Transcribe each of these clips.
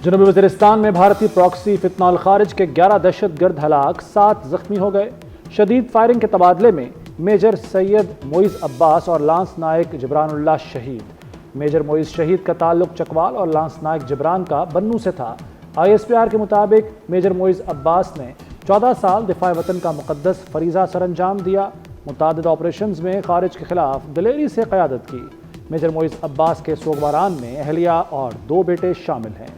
جنوبی وزیرستان میں بھارتی پراکسی فتنہ الخارج کے 11 دہشت گرد ہلاک، 7 زخمی ہو گئے۔ شدید فائرنگ کے تبادلے میں میجر سید معیز عباس اور لانس نائک جبران اللہ شہید۔ میجر معیز شہید کا تعلق چکوال اور لانس نائک جبران کا بنوں سے تھا۔ ISPR کے مطابق میجر معیز عباس نے 14 سال دفاع وطن کا مقدس فریضہ سر انجام دیا۔ متعدد آپریشنز میں خارج کے خلاف دلیری سے قیادت کی۔ میجر معیز عباس کے سوگواران میں اہلیہ اور 2 بیٹے شامل ہیں۔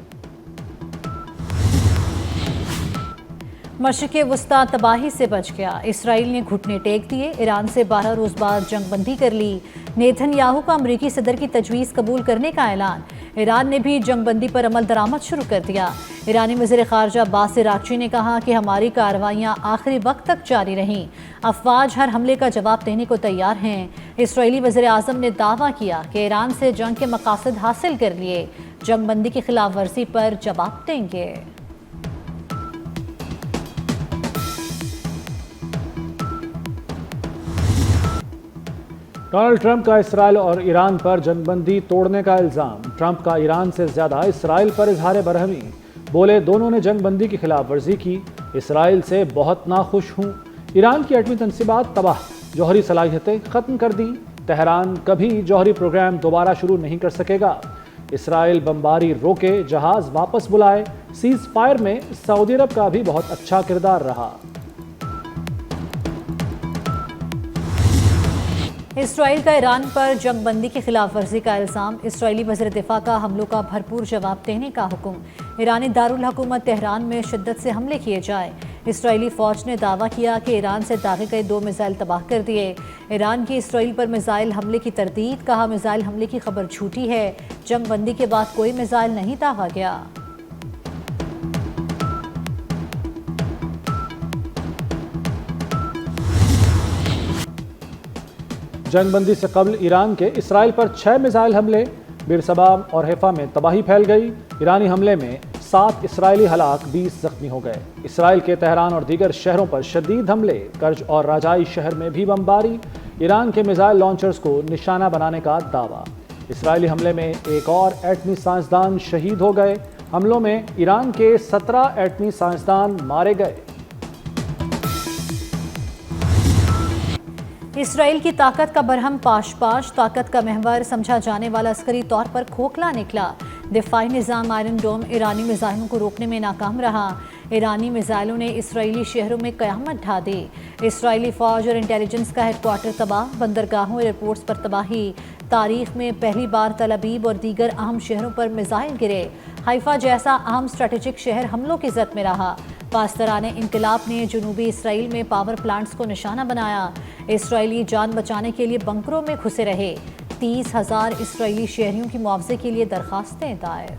مشرق وسطی تباہی سے بچ گیا، اسرائیل نے گھٹنے ٹیک دیے، ایران سے 12 روز بعد جنگ بندی کر لی۔ نیتن یاہو کا امریکی صدر کی تجویز قبول کرنے کا اعلان، ایران نے بھی جنگ بندی پر عمل درآمد شروع کر دیا۔ ایرانی وزیر خارجہ عباس عراقچی نے کہا کہ ہماری کارروائیاں آخری وقت تک جاری رہیں، افواج ہر حملے کا جواب دینے کو تیار ہیں۔ اسرائیلی وزیر اعظم نے دعویٰ کیا کہ ایران سے جنگ کے مقاصد حاصل کر لیے، جنگ بندی کی خلاف ورزی پر جواب دیں گے۔ ڈونلڈ ٹرمپ کا اسرائیل اور ایران پر جنگ بندی توڑنے کا الزام۔ ٹرمپ کا ایران سے زیادہ اسرائیل پر اظہار برہمی، بولے دونوں نے جنگ بندی کی خلاف ورزی کی، اسرائیل سے بہت ناخوش ہوں۔ ایران کی ایٹمی تنصیبات تباہ، جوہری صلاحیتیں ختم کر دیں، تہران کبھی جوہری پروگرام دوبارہ شروع نہیں کر سکے گا۔ اسرائیل بمباری روکے، جہاز واپس بلائے، سیز فائر میں سعودی عرب کا بھی بہت اچھا کردار رہا۔ اسرائیل کا ایران پر جنگ بندی کی خلاف ورزی کا الزام، اسرائیلی وزیر دفاع کا حملوں کا بھرپور جواب دینے کا حکم۔ ایرانی دارالحکومت تہران میں شدت سے حملے کیے جائیں۔ اسرائیلی فوج نے دعویٰ کیا کہ ایران سے داغے گئے 2 میزائل تباہ کر دیے۔ ایران کی اسرائیل پر میزائل حملے کی تردید، کہا میزائل حملے کی خبر جھوٹی ہے، جنگ بندی کے بعد کوئی میزائل نہیں داغا گیا۔ جنگ بندی سے قبل ایران کے اسرائیل پر 6 میزائل حملے، بیر سبا اور حیفا میں تباہی پھیل گئی۔ ایرانی حملے میں 7 اسرائیلی ہلاک، 20 زخمی ہو گئے۔ اسرائیل کے تہران اور دیگر شہروں پر شدید حملے، کرج اور راجائی شہر میں بھی بمباری، ایران کے میزائل لانچرز کو نشانہ بنانے کا دعویٰ۔ اسرائیلی حملے میں ایک اور ایٹمی سائنسدان شہید ہو گئے۔ حملوں میں ایران کے 17 ایٹمی سائنسدان مارے گئے۔ اسرائیل کی طاقت کا برہم پاش، طاقت کا محور سمجھا جانے والا عسکری طور پر کھوکھلا نکلا۔ دفاعی نظام آئرن ڈوم ایرانی میزائلوں کو روکنے میں ناکام رہا۔ ایرانی میزائلوں نے اسرائیلی شہروں میں قیامت ڈھا دی۔ اسرائیلی فوج اور انٹیلیجنس کا ہیڈ کوارٹر تباہ، بندرگاہوں ایئرپورٹس پر تباہی۔ تاریخ میں پہلی بار تل ابیب اور دیگر اہم شہروں پر میزائل گرے۔ حیفا جیسا اہم اسٹریٹجک شہر حملوں کی زد میں رہا۔ پاسداران انقلاب نے جنوبی اسرائیل میں پاور پلانٹس کو نشانہ بنایا۔ اسرائیلی جان بچانے کے لیے بنکروں میں گھسے رہے۔ 30,000 اسرائیلی شہریوں کی معاوضے کے لیے درخواستیں دائر۔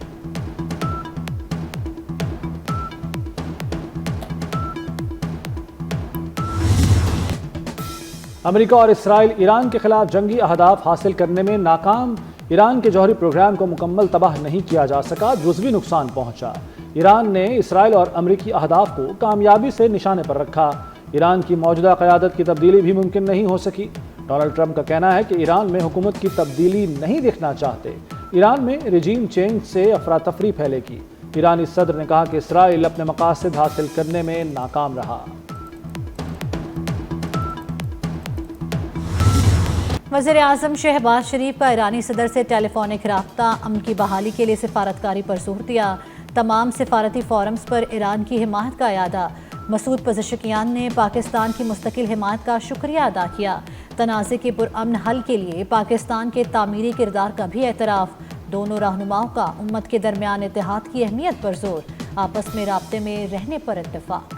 امریکہ اور اسرائیل ایران کے خلاف جنگی اہداف حاصل کرنے میں ناکام۔ ایران کے جوہری پروگرام کو مکمل تباہ نہیں کیا جا سکا، جزوی نقصان پہنچا۔ ایران نے اسرائیل اور امریکی اہداف کو کامیابی سے نشانے پر رکھا۔ ایران کی موجودہ قیادت کی تبدیلی بھی ممکن نہیں ہو سکی۔ ڈونلڈ ٹرمپ کا کہنا ہے کہ ایران میں حکومت کی تبدیلی نہیں دیکھنا چاہتے۔ ایران میں رجیم چینج سے افراتفری پھیلے گی۔ ایرانی صدر نے کہا کہ اسرائیل اپنے مقاصد حاصل کرنے میں ناکام رہا۔ وزیر اعظم شہباز شریف کا ایرانی صدر سے ٹیلی فونک رابطہ، امن کی بحالی کے لیے سفارتکاری پر زور دیا۔ تمام سفارتی فورمز پر ایران کی حمایت کا اعادہ۔ مسعود پزشکیان نے پاکستان کی مستقل حمایت کا شکریہ ادا کیا۔ تنازع کے پرامن حل کے لیے پاکستان کے تعمیری کردار کا بھی اعتراف۔ دونوں رہنماؤں کا امت کے درمیان اتحاد کی اہمیت پر زور، آپس میں رابطے میں رہنے پر اتفاق۔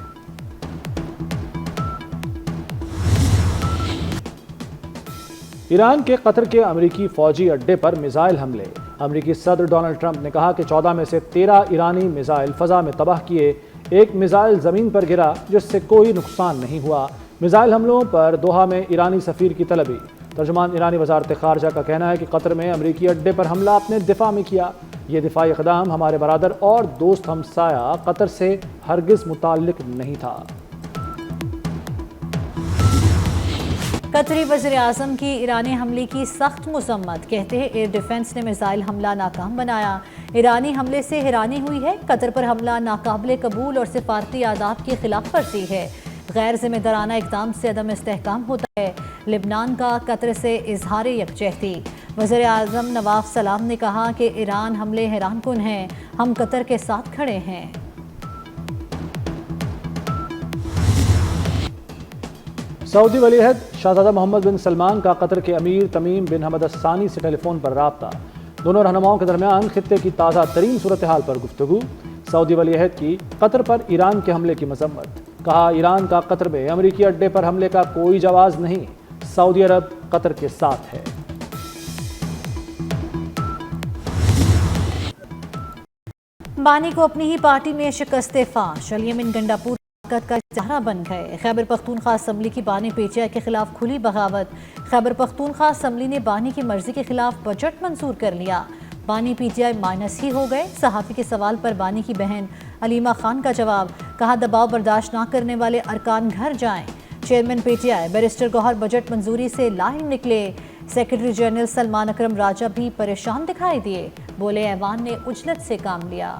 ایران کے قطر کے امریکی فوجی اڈے پر میزائل حملے۔ امریکی صدر ڈونلڈ ٹرمپ نے کہا کہ 14 میں سے 13 ایرانی میزائل فضا میں تباہ کیے، ایک میزائل زمین پر گرا جس سے کوئی نقصان نہیں ہوا۔ میزائل حملوں پر دوحہ میں ایرانی سفیر کی طلبی۔ ترجمان ایرانی وزارت خارجہ کا کہنا ہے کہ قطر میں امریکی اڈے پر حملہ اپنے دفاع میں کیا۔ یہ دفاعی اقدام ہمارے برادر اور دوست ہمسایہ قطر سے ہرگز متعلق نہیں تھا۔ قطری وزیر اعظم کی ایرانی حملے کی سخت مذمت، کہتے ہیں ایئر ڈیفنس نے میزائل حملہ ناکام بنایا۔ ایرانی حملے سے حیرانی ہوئی ہے، قطر پر حملہ ناقابل قبول اور سفارتی آداب کی خلاف ورزی ہے، غیر ذمہ دارانہ اقدام سے عدم استحکام ہوتا ہے۔ لبنان کا قطر سے اظہار یکجہتی، وزیر اعظم نواف سلام نے کہا کہ ایران حملے حیران کن ہیں، ہم قطر کے ساتھ کھڑے ہیں۔ سعودی ولی عہد شہزادہ محمد بن سلمان کا قطر کے امیر تمیم بن حمد الثانی سے ٹیلی فون پر رابطہ، دونوں رہنماؤں کے درمیان خطے کی تازہ ترین صورتحال پر گفتگو۔ سعودی ولی عہد کی قطر پر ایران کے حملے کی مذمت، کہا ایران کا قطر میں امریکی اڈے پر حملے کا کوئی جواز نہیں، سعودی عرب قطر کے ساتھ ہے۔ بانی کو اپنی ہی پارٹی میں شکست فاش، الیمن گنڈاپور طاقت کا چہرہ بن گئے۔ خیبر پختونخوا اسمبلی کی بانی پی ٹی آئی کے خلاف کھلی بغاوت، خیبر پختونخوا اسمبلی نے بانی کی مرضی کے خلاف بجٹ منظور کر لیا، بانی پی ٹی آئی مائنس ہی ہو گئے۔ صحافی کے سوال پر بانی کی بہن علیمہ خان کا جواب، کہا دباؤ برداشت نہ کرنے والے ارکان گھر جائیں۔ Chairman P T I barrister Gohar budget منظوری سے لاہم نکلے، سیکرٹری جنرل سلمان اکرم راجہ بھی پریشان دکھائی دیے، بولے ایوان نے عجلت سے کام لیا۔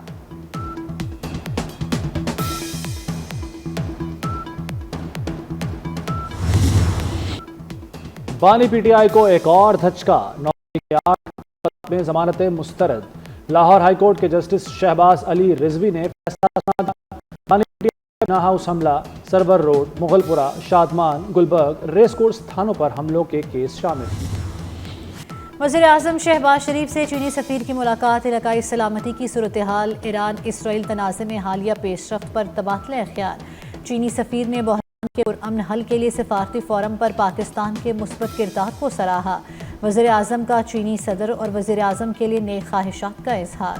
بانی پی ٹی آئی کو ایک اور دھچکا، 9 کے 8 میں ضمانت مسترد، لاہور ہائی کورٹ کے جسٹس شہباز علی رضوی نے فیصلہ سنا دیا۔ بانی پی ٹی آئی کا ہاؤس حملہ، سرور روڈ، مغل پورہ، شادمان، گلبرگ، ریس کورس تھانوں پر حملوں کے کیس شامل۔ وزیر اعظم شہباز شریف سے چینی سفیر کی ملاقات، علاقائی سلامتی کی صورتحال، ایران اسرائیل تنازع میں حالیہ پیش رفت پر تبادلہ خیال۔ چینی سفیر نے بحران کے پرامن حل کے لیے سفارتی فورم پر پاکستان کے مثبت کردار کو سراہا، وزیر اعظم کا چینی صدر اور وزیر اعظم کے لیے نیک خواہشات کا اظہار۔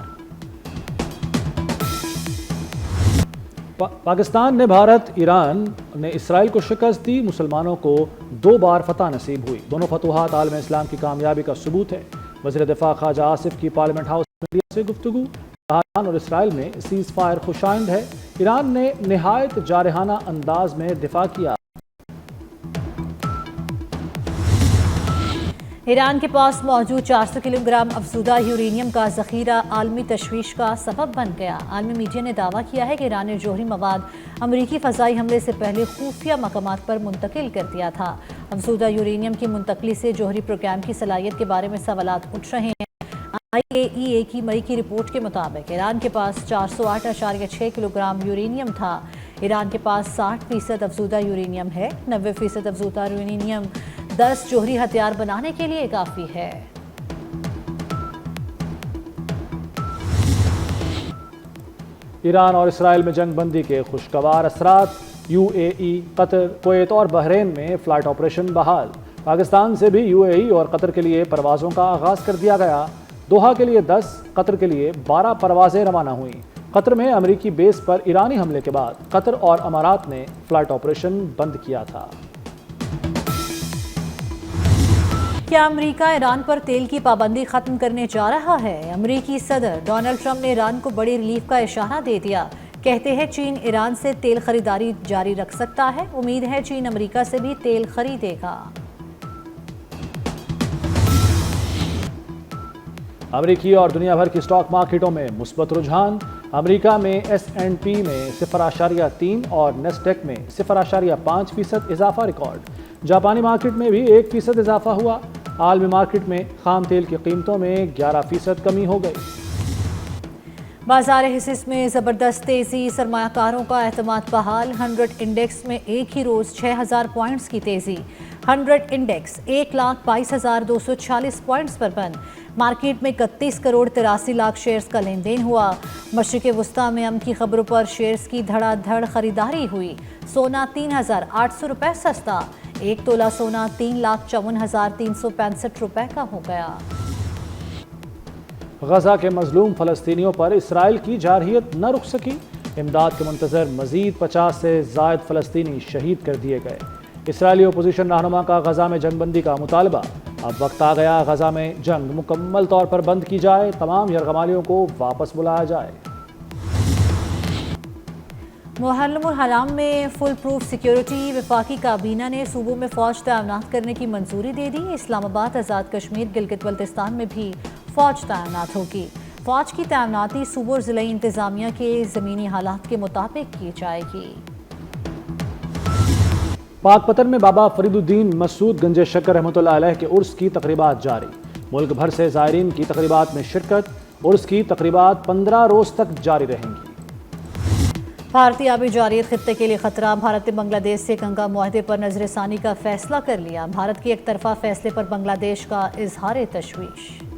پاکستان نے بھارت، ایران نے اسرائیل کو شکست دی، مسلمانوں کو 2 بار فتح نصیب ہوئی، دونوں فتوحات عالم اسلام کی کامیابی کا ثبوت ہے۔ وزیر دفاع خواجہ آصف کی پارلیمنٹ ہاؤس میڈیا سے گفتگو، ایران اور اسرائیل میں سیز فائر خوش آئند ہے، ایران نے نہایت جارحانہ انداز میں دفاع کیا۔ ایران کے پاس موجود 400 کلو گرام افزودہ یورینیم کا ذخیرہ عالمی تشویش کا سبب بن گیا۔ عالمی میڈیا نے دعویٰ کیا ہے کہ ایران نے جوہری مواد امریکی فضائی حملے سے پہلے خفیہ مقامات پر منتقل کر دیا تھا۔ افزودہ یورینیم کی منتقلی سے جوہری پروگرام کی صلاحیت کے بارے میں سوالات اٹھ رہے ہیں۔ IAEA کی مئی کی رپورٹ کے مطابق ایران کے پاس 408.6 کلو گرام یورینیم تھا۔ ایران کے پاس 60% افزودہ یورینیم ہے، 90% افزودہ یورینیم 10 جوہری ہتھیار بنانے کے لیے کافی ہے۔ ایران اور اسرائیل میں جنگ بندی کے خوشگوار اثرات، UAE، قطر، کویت اور بحرین میں فلائٹ آپریشن بحال، پاکستان سے بھی UAE اور قطر کے لیے پروازوں کا آغاز کر دیا گیا، دوحہ کے لیے 10، قطر کے لیے 12 پروازیں روانہ ہوئیں۔ قطر میں امریکی بیس پر ایرانی حملے کے بعد قطر اور امارات نے فلائٹ آپریشن بند کیا تھا۔ کیا امریکہ ایران پر تیل کی پابندی ختم کرنے جا رہا ہے؟ امریکی صدر ڈونلڈ ٹرمپ نے ایران کو بڑی ریلیف کا اشارہ دے دیا، کہتے ہیں چین ایران سے تیل خریداری جاری رکھ سکتا ہے، امید ہے چین امریکہ سے بھی تیل خریدے گا۔ امریکی اور دنیا بھر کی سٹاک مارکیٹوں میں مثبت رجحان، امریکہ میں S&P میں 0.3 اور نیسڈیک میں 0.5% اضافہ ریکارڈ، جاپانی مارکیٹ میں بھی 1% اضافہ ہوا، عالمی مارکیٹ میں خام تیل کی قیمتوں میں 11% کمی ہو گئی۔ بازار حصص میں زبردست تیزی، سرمایہ کاروں کا اعتماد بحال، 100 انڈیکس میں ایک ہی روز 6000 پوائنٹس کی تیزی، 100 انڈیکس 1,22,246 پوائنٹس پر بند، مارکیٹ میں 31 کروڑ 83 لاکھ شیئرز کا لین دین ہوا۔ مشرق وسطیٰ میں امن کی خبروں پر شیئرز کی دھڑا دھڑ خریداری ہوئی، سونا 3,800 روپے سستا، 1 تولہ سونا 3,54,365 روپے کا ہو گیا۔ غزہ کے مظلوم فلسطینیوں پر اسرائیل کی جارحیت نہ رک سکی، امداد کے منتظر مزید 50 سے زائد فلسطینی شہید کر دیے گئے۔ اسرائیلی اپوزیشن رہنما کا غزہ میں جنگ بندی کا مطالبہ، اب وقت آ گیا غزہ میں جنگ مکمل طور پر بند کی جائے، تمام یرغمالیوں کو واپس بلایا جائے۔ محرم الحرام میں فل پروف سیکیورٹی، وفاقی کابینہ نے صوبوں میں فوج تعینات کرنے کی منظوری دے دی۔ اسلام آباد، آزاد کشمیر، گلگت بلتستان میں بھی فوج تعینات ہوگی۔ فوج کی تعیناتی صوبوں اور ضلعی انتظامیہ کے زمینی حالات کے مطابق کی جائے گی۔ پاک پتن میں بابا فرید الدین مسعود گنج شکر رحمۃ اللہ علیہ کے عرس کی تقریبات جاری۔ ملک بھر سے زائرین کی تقریبات میں شرکت۔ عرس کی تقریبات 15 روز تک جاری رہیں گی۔ بھارتی آبی جارحیت خطے کے لیے خطرہ، بھارت نے بنگلہ دیش سے گنگا معاہدے پر نظر ثانی کا فیصلہ کر لیا۔ بھارت کے ایک طرفہ فیصلے پر بنگلہ دیش کا اظہار تشویش۔